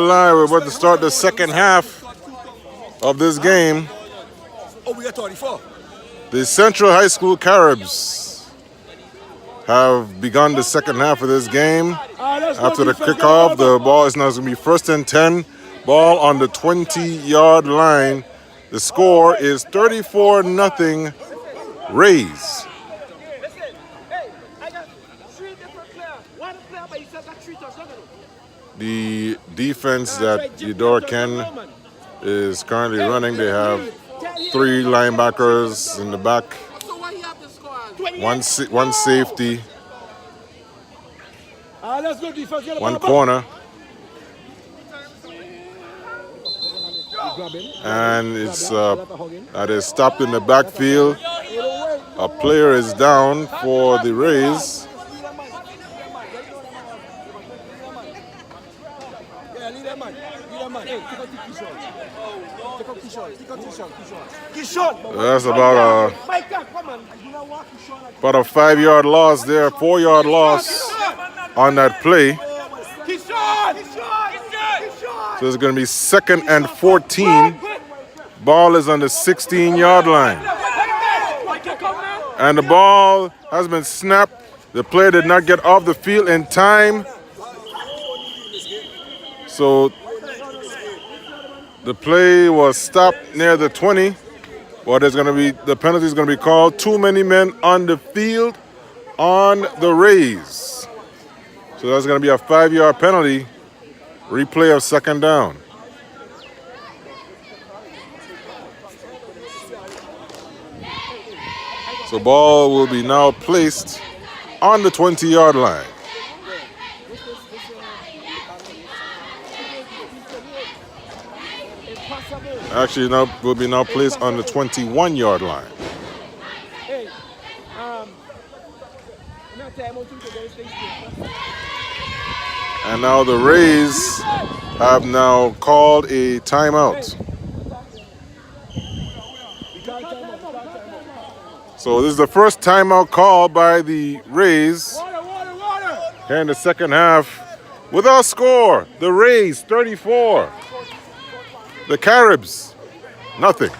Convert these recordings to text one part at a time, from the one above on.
Live, we're about to start the second half of this game. Oh, we got 34. The Central High School Caribs have begun the second half of this game. After the kickoff, the ball is now going to be first and 10. Ball on the 20-yard line. The score is 34-0 Rays. The defense that Eudora Ken is currently running, they have 3 linebackers in the back, one safety, 1 corner, and it's that is stopped in the backfield. A player is down for the Rays. That's about a 5-yard loss there, 4-yard loss on that play. So it's going to be 2nd and 14. Ball is on the 16-yard line. And the ball has been snapped. The player did not get off the field in time. So the play was stopped near the 20. But the penalty is going to be called. Too many men on the field on the Rays. So that's going to be a 5-yard penalty. Replay of 2nd down. So ball will be now placed on the 20-yard line. Actually, now will be now placed on the 21-yard line. And now the Rays have now called a timeout. So this is the first timeout called by the Rays here in the second half. With our score, the Rays 34. The Caribs, nothing.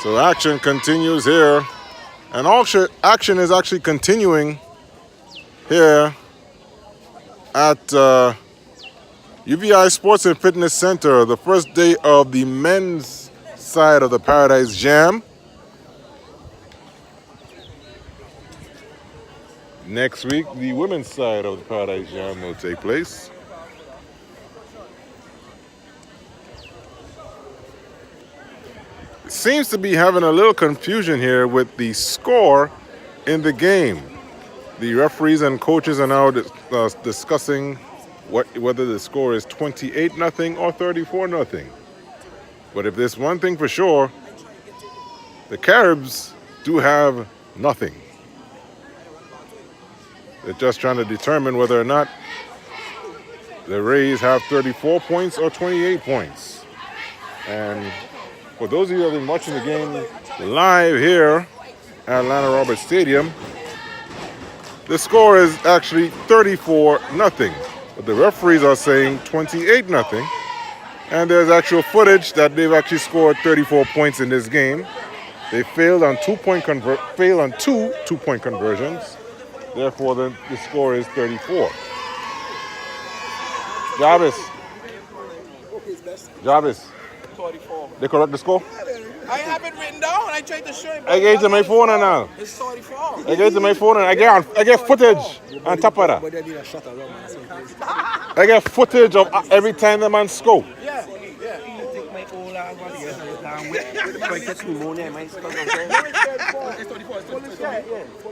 So action continues here. And action is actually continuing here at UVI Sports and Fitness Center, the first day of the men's side of the Paradise Jam. Next week, the women's side of the Paradise Jam will take place. It seems to be having a little confusion here with the score in the game. The referees and coaches are now discussing whether the score is 28-0 or 34-0. But if there's one thing for sure, the Caribs do have nothing. They're just trying to determine whether or not the Rays have 34 points or 28 points. And for those of you who have been watching the game live here at Atlanta Roberts Stadium, the score is actually 34-0. But the referees are saying 28-0. And there's actual footage that they've actually scored 34 points in this game. They failed on two two-point conversions. Therefore, the score is 34. Jarvis. 34. They correct the score? I have it written down. I tried to show him. I gave it to my phone now. It's 34. I gave it to my phone and I get footage on top of that. I get footage of every time the man score. Yeah.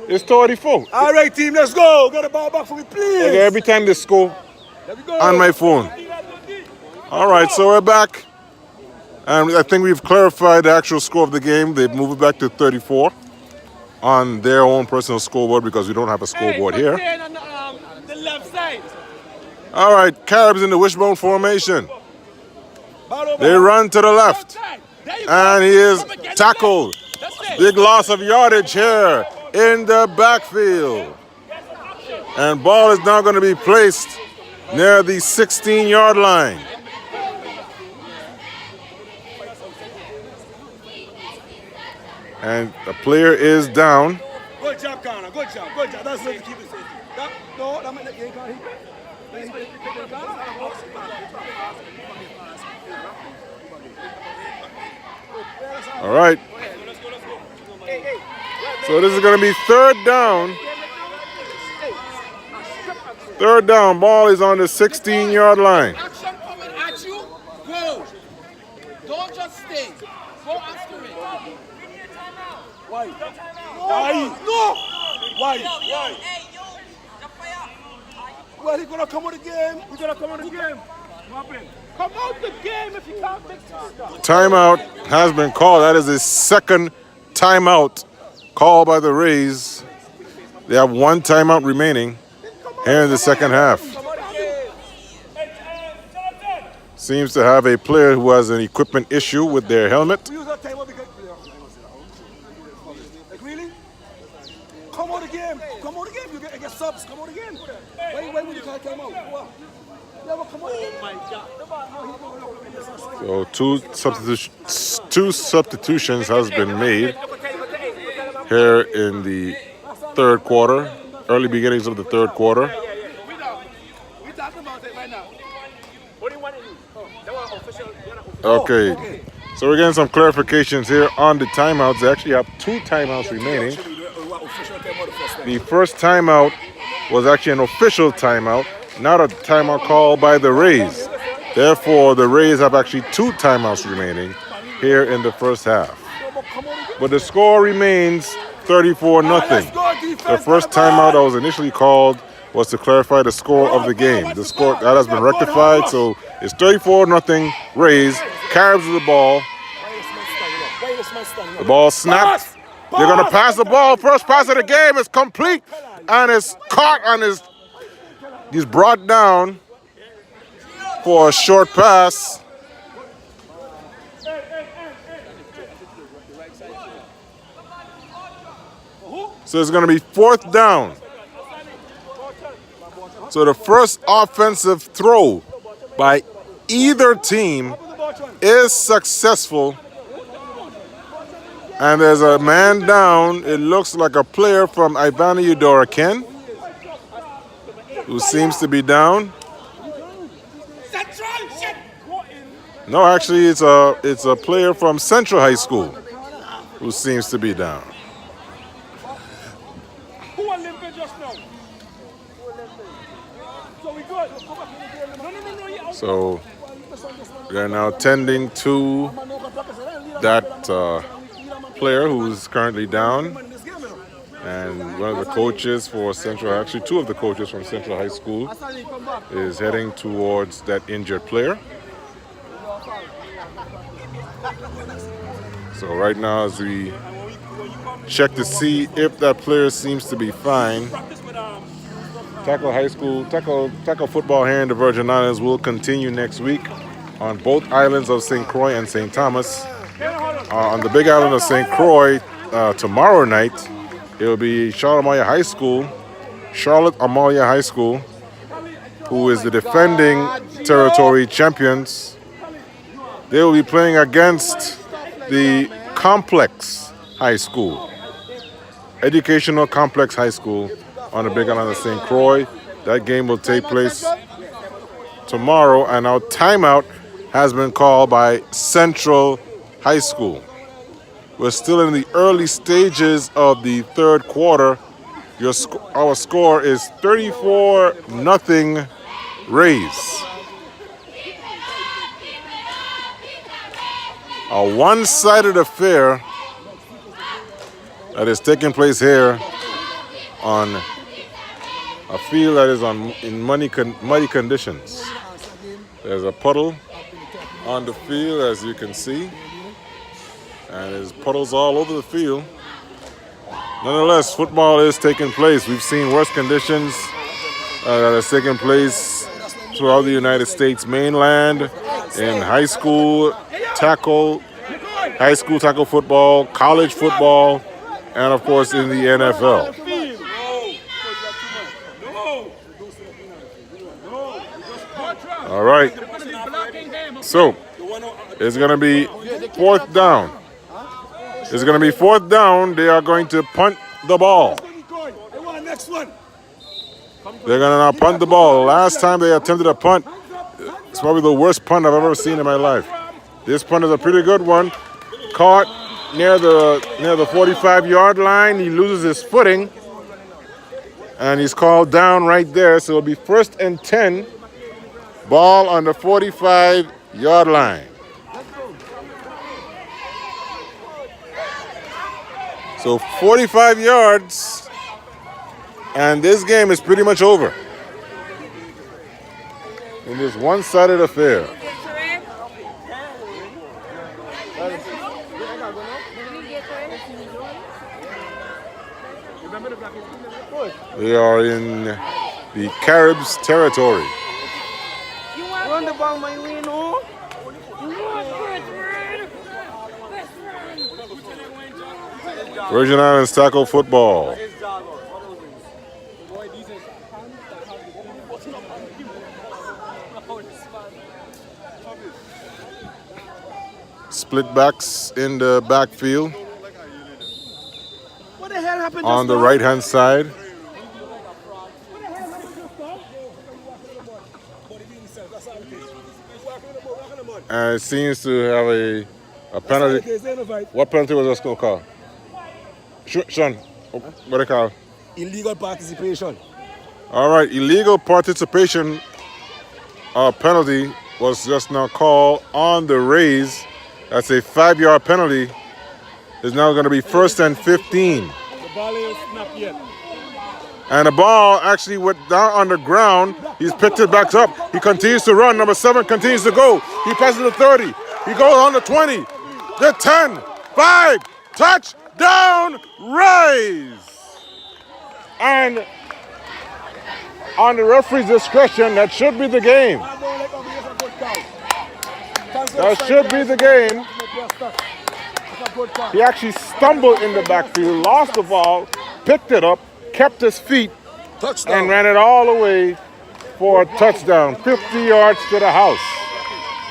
It's 34. All right, team, let's go. Got the ball back for me, please. I get every time they score on my phone. All right, so we're back. And I think we've clarified the actual score of the game. They've moved it back to 34. on their own personal scoreboard because we don't have a scoreboard here. On the left side. All right, Caribs in the wishbone formation. Ball over. They run to the left. There you go. And he is Come again, tackled. That's it. Big loss of yardage here in the backfield. And ball is now going to be placed near the 16-yard line. And the player is down. Good job, Connor. Good job. Good job. That's it to keep it safe. No, that meant that you can't All right. So this is going to be third down. Third down. Ball is on the 16-yard line. Action coming at you. Go. Don't just stay. Go after it. Why? Why? No! Why? Well, he's gonna come out of the game. He's gonna come out of the game. What happened? Come out the game if you can't fix it. Timeout has been called. That is the second timeout called by the Rays. They have one timeout remaining here in the second half. Seems to have a player who has an equipment issue with their helmet. We use that timeout because. Like, really? Come out of the game. Come out of the game. You get subs. Come out of the game. Why would you call time out? What? Oh my God. So two substitutions has been made here in the third quarter, early beginnings of the third quarter. We talking about it right now. What do you want to use? Okay, so we're getting some clarifications here on the timeouts. They actually have two timeouts remaining. The first timeout was actually an official timeout, not a timeout called by the Rays. Therefore, the Rays have actually two timeouts remaining here in the first half. But the score remains 34-0. The first timeout that was initially called was to clarify the score of the game. The score that has been rectified, so it's 34-0 Rays. Caribs with the ball. The ball snapped. They're going to pass the ball. First pass of the game is complete, and it's caught on his. He's brought down for a short pass. So it's going to be fourth down. So the first offensive throw by either team is successful. And there's a man down. It looks like a player from Ivana Eudora Ken, who seems to be down. No, actually, it's a player from Central High School who seems to be down. So they're now tending to that player who's currently down. And one of the coaches for Central, actually two of the coaches from Central High School, is heading towards that injured player. So right now, as we check to see if that player seems to be fine, tackle football here in the Virgin Islands will continue next week on both islands of St. Croix and St. Thomas. On the big island of St. Croix, tomorrow night, it will be Charlotte Amalia High School, who is the defending territory champions. They will be playing against the Complex High School, Educational Complex High School on the big island of St. Croix. That game will take place tomorrow, and our timeout has been called by Central High School. We're still in the early stages of the third quarter. Our score is 34-0 Rays. A one-sided affair that is taking place here on a field that is in muddy conditions. There's a puddle on the field, as you can see, and there's puddles all over the field. Nonetheless, football is taking place. We've seen worse conditions that has taken place throughout the United States mainland in high school tackle football, college football, and of course in the NFL. All right. So it's going to be fourth down. It's going to be fourth down. They are going to punt the ball. They're going to now punt the ball. Last time they attempted a punt, it's probably the worst punt I've ever seen in my life. This punt is a pretty good one. Caught near the 45-yard line. He loses his footing. And he's called down right there. So it'll be 1st and 10. Ball on the 45-yard line. So 45 yards, and this game is pretty much over. In this one-sided affair. They are in the Caribs territory. Virgin Islands tackle football. Split backs in the backfield. What the hell happened on the right-hand side. And it seems to have a penalty. What penalty was that going to call? Sean, what do they call? Illegal participation. All right, illegal participation penalty was just now called on the Rays. That's a 5-yard penalty. It's now going to be 1st and 15. The ball ain't snapped yet. And the ball actually went down on the ground. He's picked it back up. He continues to run. Number 7 continues to go. He passes the 30. He goes on the 20. The 10. 5. Touchdown, Rays. And on the referee's discretion, that should be the game. That should be the game. He actually stumbled in the backfield, lost the ball, picked it up, kept his feet, and ran it all the way for a touchdown, 50 yards to the house.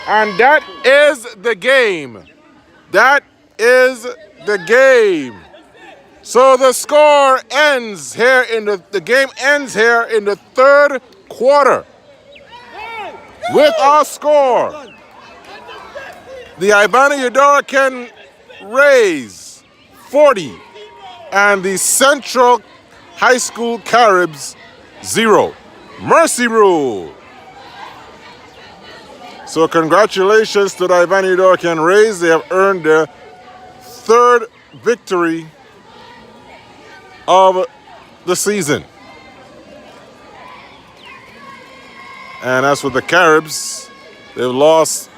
And that is the game. That is the game. So the score ends here in the game ends here in the 3rd quarter with our score. The Ivana Eudora Rays 40 and the Central High School Caribs 0. Mercy rule. So congratulations to the Ivana Eudora Rays. They have earned their 3rd victory of the season. And as for the Caribs, they've lost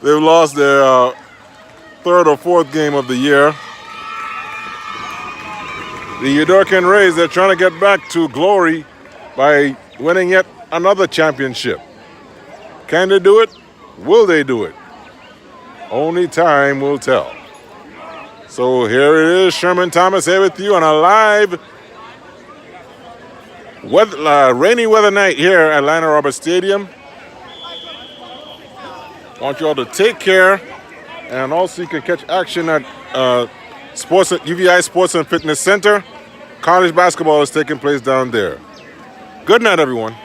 they've lost their 3rd or 4th game of the year. The Eudora Rays, they're trying to get back to glory by winning yet another championship. Can they do it? Will they do it? Only time will tell. So here it is, Sherman Thomas here with you on a live rainy weather night here at Lionel Roberts Stadium. I want you all to take care, and also you can catch action at UVI Sports and Fitness Center. College basketball is taking place down there. Good night, everyone.